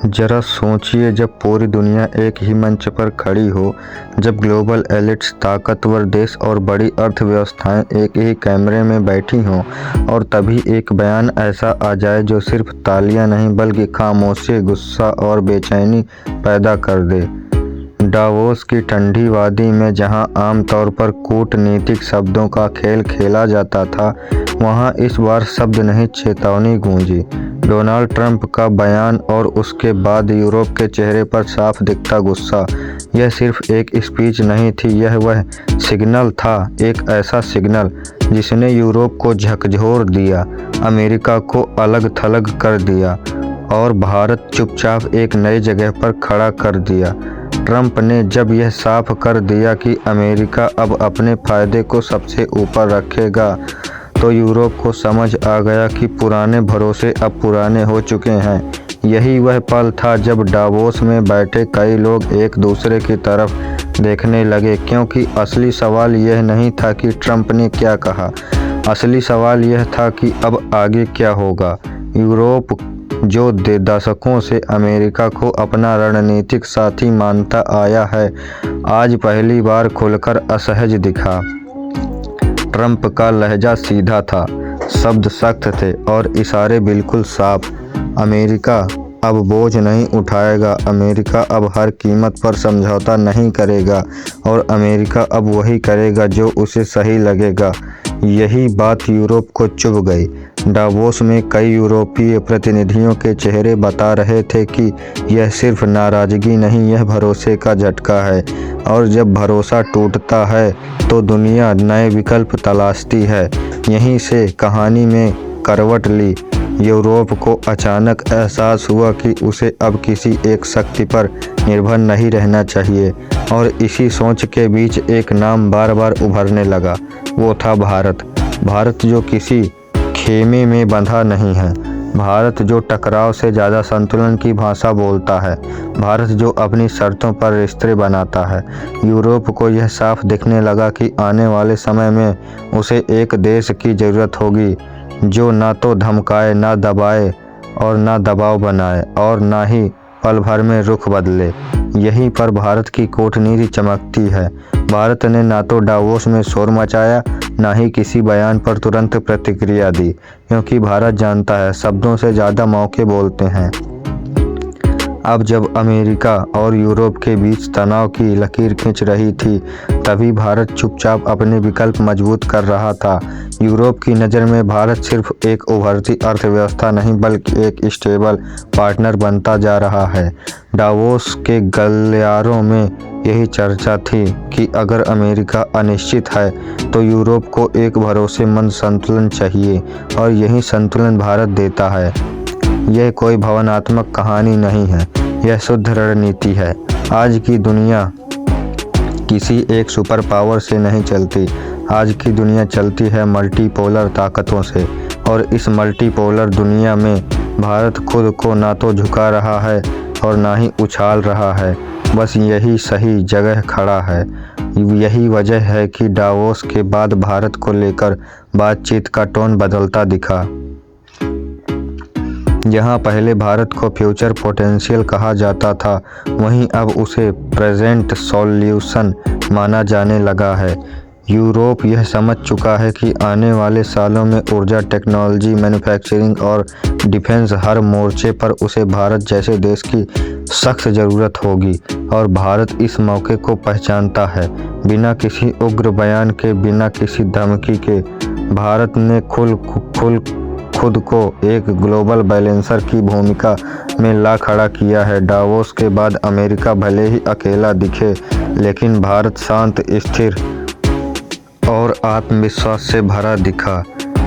जरा सोचिए, जब पूरी दुनिया एक ही मंच पर खड़ी हो, जब ग्लोबल एलिट्स, ताकतवर देश और बड़ी अर्थव्यवस्थाएं एक ही कैमरे में बैठी हों, और तभी एक बयान ऐसा आ जाए जो सिर्फ तालियां नहीं बल्कि खामोशी, गुस्सा और बेचैनी पैदा कर दे। डावोस की ठंडी वादी में जहां आमतौर पर कूटनीतिक शब्दों का खेल खेला जाता था, वहां इस बार शब्द नहीं, चेतावनी गूंजी। डोनाल्ड ट्रंप का बयान और उसके बाद यूरोप के चेहरे पर साफ दिखता गुस्सा। यह सिर्फ एक स्पीच नहीं थी, यह वह सिग्नल था, एक ऐसा सिग्नल जिसने यूरोप को झकझोर दिया, अमेरिका को अलग थलग कर दिया और भारत चुपचाप एक नई जगह पर खड़ा कर दिया। ट्रंप ने जब यह साफ कर दिया कि अमेरिका अब अपने फायदे को सबसे ऊपर रखेगा, तो यूरोप को समझ आ गया कि पुराने भरोसे अब पुराने हो चुके हैं। यही वह पल था जब डावोस में बैठे कई लोग एक दूसरे की तरफ देखने लगे, क्योंकि असली सवाल यह नहीं था कि ट्रंप ने क्या कहा, असली सवाल यह था कि अब आगे क्या होगा। यूरोप जो दशकों से अमेरिका को अपना रणनीतिक साथी मानता आया है, आज पहली बार खुलकर असहज दिखा। ट्रंप का लहजा सीधा था, शब्द सख्त थे और इशारे बिल्कुल साफ। अमेरिका अब बोझ नहीं उठाएगा, अमेरिका अब हर कीमत पर समझौता नहीं करेगा और अमेरिका अब वही करेगा जो उसे सही लगेगा। यही बात यूरोप को चुभ गई। डावोस में कई यूरोपीय प्रतिनिधियों के चेहरे बता रहे थे कि यह सिर्फ नाराजगी नहीं, यह भरोसे का झटका है, और जब भरोसा टूटता है तो दुनिया नए विकल्प तलाशती है। यहीं से कहानी में करवट ली। यूरोप को अचानक एहसास हुआ कि उसे अब किसी एक शक्ति पर निर्भर नहीं रहना चाहिए, और इसी सोच के बीच एक नाम बार बार उभरने लगा, वो था भारत। भारत जो किसी खेमे में बंधा नहीं है, भारत जो टकराव से ज़्यादा संतुलन की भाषा बोलता है, भारत जो अपनी शर्तों पर रिश्ते बनाता है। यूरोप को यह साफ दिखने लगा कि आने वाले समय में उसे एक देश की ज़रूरत होगी जो ना तो धमकाए, ना दबाए और ना दबाव बनाए, और ना ही पल भर में रुख बदले। यहीं पर भारत की कूटनीति चमकती है। भारत ने ना तो डावोस में शोर मचाया, ना ही किसी बयान पर तुरंत प्रतिक्रिया दी, क्योंकि भारत जानता है शब्दों से ज़्यादा मौके बोलते हैं। अब जब अमेरिका और यूरोप के बीच तनाव की लकीर खींच रही थी, तभी भारत चुपचाप अपने विकल्प मजबूत कर रहा था। यूरोप की नज़र में भारत सिर्फ एक उभरती अर्थव्यवस्था नहीं बल्कि एक स्टेबल पार्टनर बनता जा रहा है। डावोस के गलियारों में यही चर्चा थी कि अगर अमेरिका अनिश्चित है तो यूरोप को एक भरोसेमंद संतुलन चाहिए, और यही संतुलन भारत देता है। यह कोई भावनात्मक कहानी नहीं है, यह शुद्ध रणनीति है। आज की दुनिया किसी एक सुपर पावर से नहीं चलती, आज की दुनिया चलती है मल्टीपोलर ताकतों से, और इस मल्टीपोलर दुनिया में भारत खुद को ना तो झुका रहा है और ना ही उछाल रहा है, बस यही सही जगह खड़ा है। यही वजह है कि डावोस के बाद भारत को लेकर बातचीत का टोन बदलता दिखा। जहां पहले भारत को फ्यूचर पोटेंशियल कहा जाता था, वहीं अब उसे प्रेजेंट सॉल्यूशन माना जाने लगा है। यूरोप यह समझ चुका है कि आने वाले सालों में ऊर्जा, टेक्नोलॉजी, मैन्युफैक्चरिंग और डिफेंस हर मोर्चे पर उसे भारत जैसे देश की सख्त ज़रूरत होगी, और भारत इस मौके को पहचानता है। बिना किसी उग्र बयान के, बिना किसी धमकी के, भारत ने खुद को एक ग्लोबल बैलेंसर की भूमिका में ला खड़ा किया है। डावोस के बाद अमेरिका भले ही अकेला दिखे, लेकिन भारत शांत, स्थिर और आत्मविश्वास से भरा दिखा।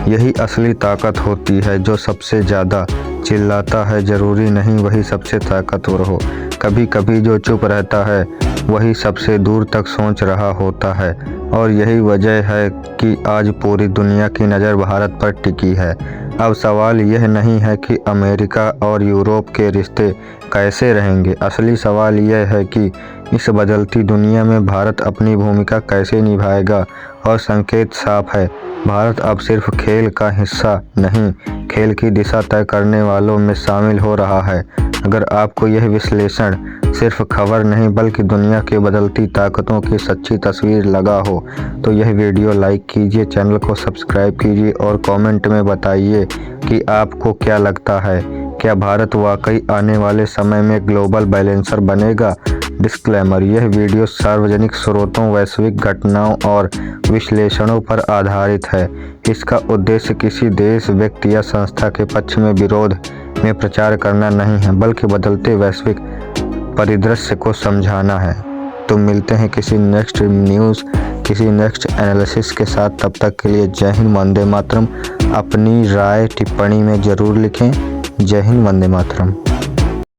यही असली ताकत होती है, जो सबसे ज़्यादा चिल्लाता है ज़रूरी नहीं वही सबसे ताकतवर हो। कभी कभी जो चुप रहता है वही सबसे दूर तक सोच रहा होता है, और यही वजह है कि आज पूरी दुनिया की नज़र भारत पर टिकी है। अब सवाल यह नहीं है कि अमेरिका और यूरोप के रिश्ते कैसे रहेंगे, असली सवाल यह है कि इस बदलती दुनिया में भारत अपनी भूमिका कैसे निभाएगा? और संकेत साफ है, भारत अब सिर्फ खेल का हिस्सा नहीं, खेल की दिशा तय करने वालों में शामिल हो रहा है। अगर आपको यह विश्लेषण सिर्फ खबर नहीं बल्कि दुनिया की बदलती ताकतों की सच्ची तस्वीर लगा हो तो यह वीडियो लाइक कीजिए, चैनल को सब्सक्राइब कीजिए और कमेंट में बताइए कि आपको क्या लगता है, क्या भारत वाकई आने वाले समय में ग्लोबल बैलेंसर बनेगा? डिस्क्लेमर: यह वीडियो सार्वजनिक स्रोतों, वैश्विक घटनाओं और विश्लेषणों पर आधारित है। इसका उद्देश्य किसी देश, व्यक्ति या संस्था के पक्ष में विरोध में प्रचार करना नहीं है, बल्कि बदलते वैश्विक परिदृश्य को समझाना है। तो मिलते हैं किसी नेक्स्ट न्यूज़, किसी नेक्स्ट एनालिसिस के साथ। तब तक के लिए जय हिंद, वंदे मातरम। अपनी राय टिप्पणी में ज़रूर लिखें। जय हिंद, वंदे मातरम।